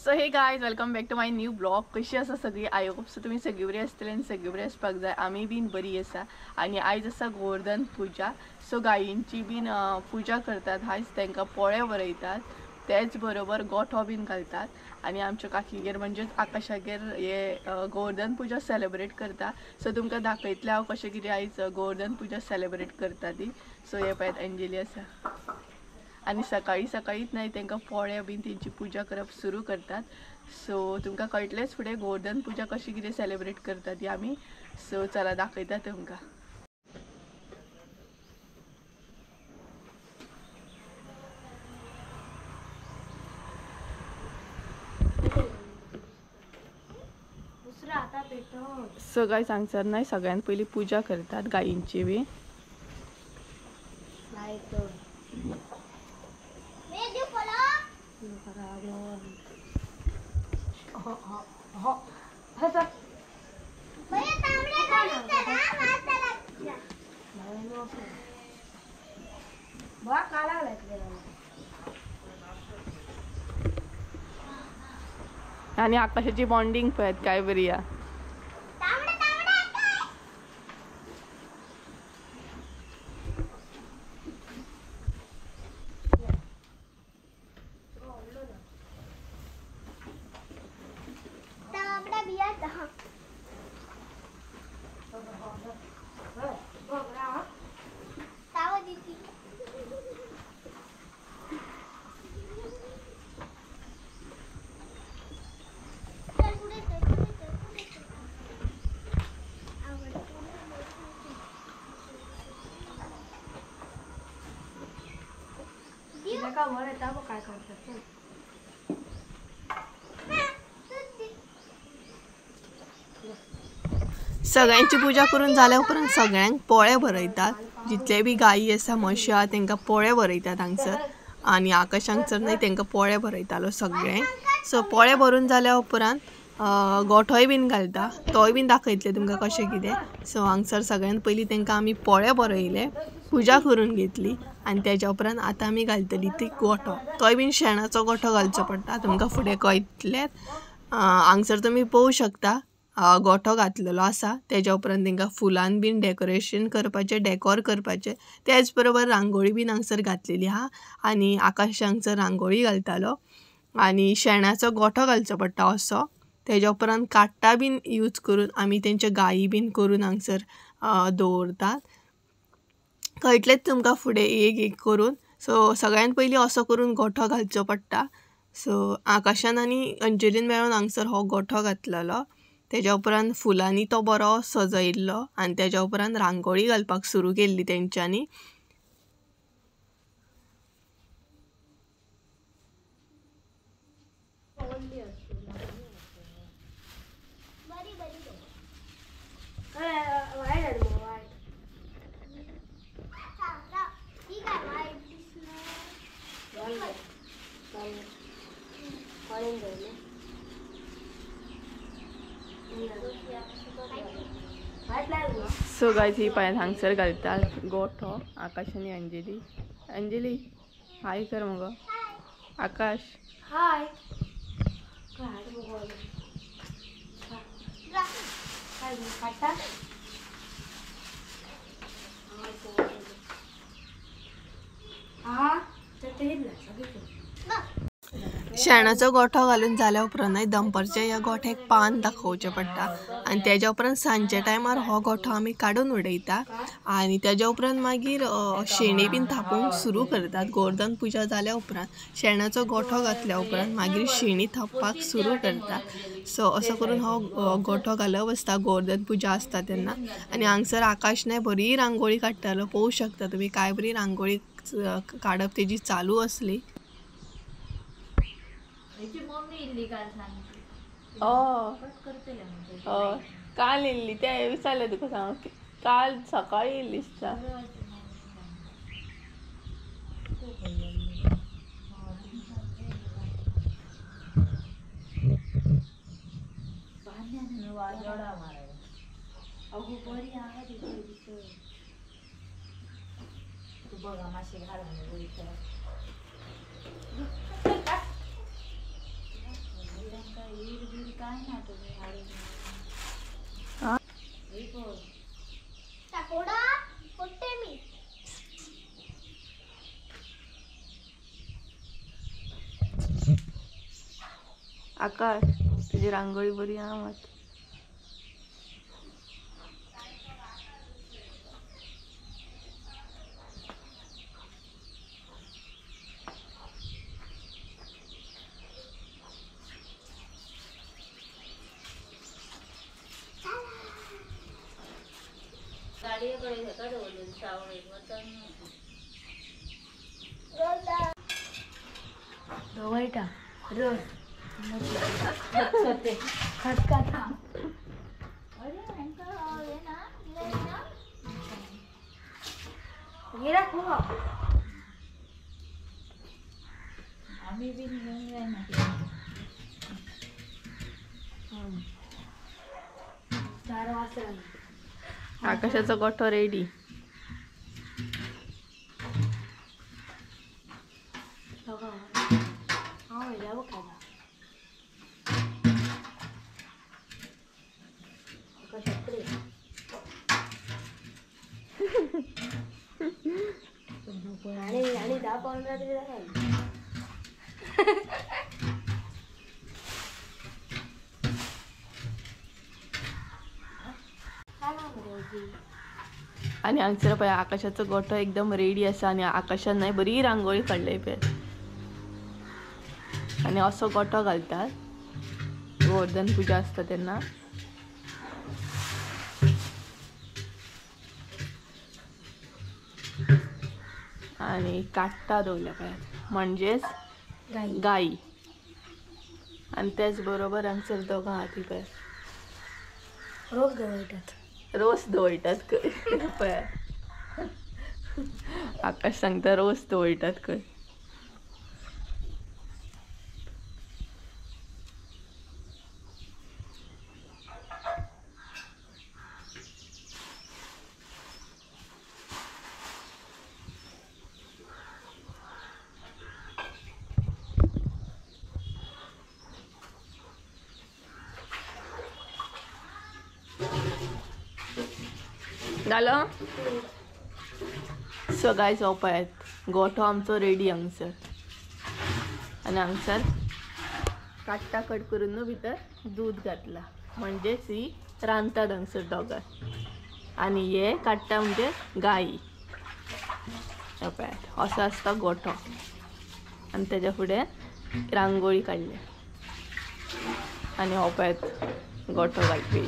So hey guys welcome back to my new blog. कशी आसा सगळी? आय होप सो तुमी सगळी बरी आसतली आनी सगळी बरी आसपाक जाय. आमी बीन बरी आसा. आनी आयज आसा गोवर्धन पुजा. सो गायींची बीन पुजा करतात. आयज तांकां पोळे भरयतात, तेच बरोबर गोठो बीन घालतात. आनी आमच्या काकीगेर म्हणजेच आकाशागेर हे गोवर्धन पुजा सेलिब्रेट करता. सो तुमकां दाखयतलें हांव कशें कितें आयज गोवर्धन पुजा सेलिब्रेट करता ती. सो हे पळयात अंजली आसा आनी सकाळी सकाळीच न्हय तांकां पोळे बीन तेंची पुजा करप सुरू करतात. सो तुमकां कळटलेंच फुडें गोवर्धन पुजा कशी कितें सेलिब्रेट करता ती आमी. सो चला दाखयता तुमकां. सो गाय सांगसर न्हय सगळ्यान पयलीं पुजा करतात गायींची बी. आणि आकाशाची बॉन्डिंग पळयत काय बरी या. सगळ्यांची पूजा करून जाल्या उपरांत सगळ्यांक पोळे भरयतात. जितले बी गायी आसा म्हशी आहा तांकां पोळे भरयतात हांगसर. आनी आकाशांक तर न्हय तांकां पोळे भरयतालो सगळे. सो पोळे भरून जाल्या उपरांत गोठोय बीन घालता. तोय बीन दाखयतले तुमकां कशें कितें. सो हांगसर सगळ्यान पयलीं तांकां आमी पोळे भरयले, पुजा करून घेतली आनी तेज्या उपरांत आतां आमी घालतली ती गोठो. तोय बीन शेणाचो गोठो घालचो पडटा, तुमकां फुडें कळटलें. हांगसर तुमी पळोवंक शकता गोठो घातलेलो आसा. तेज्या उपरांत तांकां फुलान बीन डेकोरेशन करपाचें, डेकोर करपाचें. तेच बरोबर रांगोळी बीन हांगसर घातलेली आहा. आनी आकाश हांगसर रांगोळी घालतालो आनी शेणाचो गोठो घालचो पडटा असो. तेज्या उपरांत काट्टा बीन यूज करून आमी तेंचे गायी बीन करून हांगसर दवरतात. कळटलेंच तुमकां फुडें एक एक करून. सो सगळ्यान पयलीं असो करून गोठो घालचो पडटा. सो आकाशान आनी अंजलीन मेळून हांगसर हो गोठो घातलेलो. तेज्या उपरांत फुलांनी तो बरो सजयल्लो आनी तेज्या उपरांत रांगोळी घालपाक सुरू केल्ली तेंच्यांनी. सो गायज ही पळयात हांगसर घालतात गोठो आकाश आनी अंजली. अंजली हाय कर मगो. आकाश हाय. शेणाचो गोठो घालून जाल्या उपरांत दनपारच्या ह्या गोठ्याक पान दाखोवचें पडटा आनी तेज्या उपरांत सांजच्या टायमार हो गोठो आमी काडून उडयता. आनी तेज्या उपरांत मागीर शेणी बीन थापोवंक सुरू करतात. गोवर्धन पुजा जाल्या उपरांत शेणाचो गोठो घातल्या उपरांत मागीर शेणी थापपाक सुरू करतात. सो असो करून हो गोठो घालप आसता गोवर्धन पुजा आसता तेन्ना. आनी हांगसर आकाश न्हय बरी रांगोळी काडटालो. पळोवंक शकता तुमी काय बरी रांगोळी काडप तेजी चालू असली. काल येयल्ली ते विचारले तुका सांग. काल सकाळी येयल्ली दिसता. अगो बरी आहे तिथे तू बघा मासे घालून आकाश तुझी रांगोळी बरी हा मात. वाईटा रोज खतखता आम्ही बी घेऊन चार वाजता आकाशाचा गोठा रेडी. आणि 10-15 तरी झालं. आणि हांगसर पळय आकाशाचो गोठो एकदम रेडी असा आणि आकाशान नाही बरी रांगोळी काढली पे. आणि असो गोठो घालतात गोवर्धन पूजा असता तेन्ना. आणि काट्टा दवरल्या काय म्हणजेच गाई. आणि त्याच बरोबर हांगसर दोघां हाती पळय रोज गवळटात. रोज दवळटात खंय. आकाश सांगता रोज दवळटात खंय. झालं. सो गायज हो पळयात गोठो आमचो रेडी हांगसर. आणि हांगसर काट्टा कट करून भितर दूध घातला म्हणजेच ही रांदतात हांगसर दोगां. आणि हे काट्टा म्हणजे गाई. हो पळयात असो आसता गोठो. आणि तेच्या फुडें रांगोळी काडल्या. आणि हो पळयात गोठो घालपी.